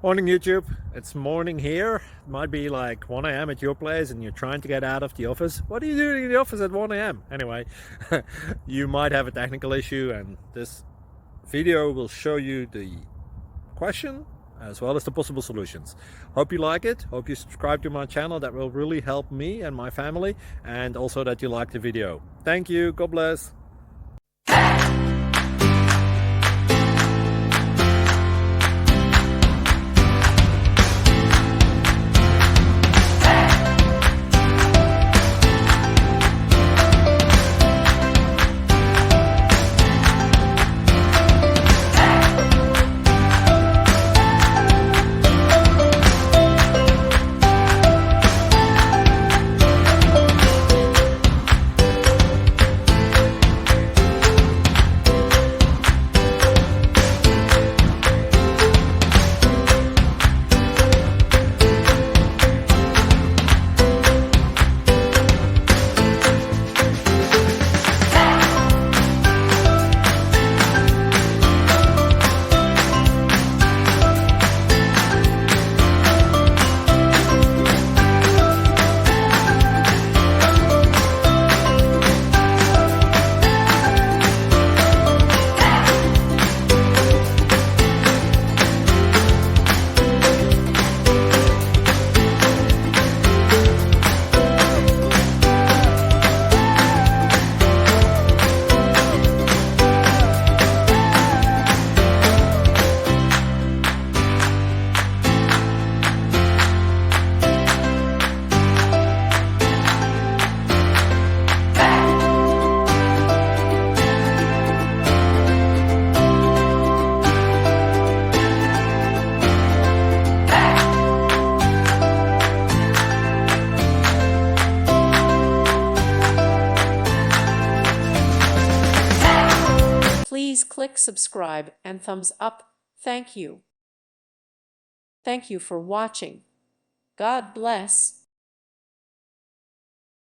Morning YouTube, it's morning here. It might be like 1 a.m. at your place and you're trying to get out of the office. What are you doing in the office at 1 a.m.? Anyway, you might have a technical issue and this video will show you the question as well as the possible solutions. Hope you like it, hope you subscribe to my channel. That will really help me and my family, and also that you like the video. Thank you, God bless. Please click subscribe and thumbs up. Thank you. Thank you for watching. God bless.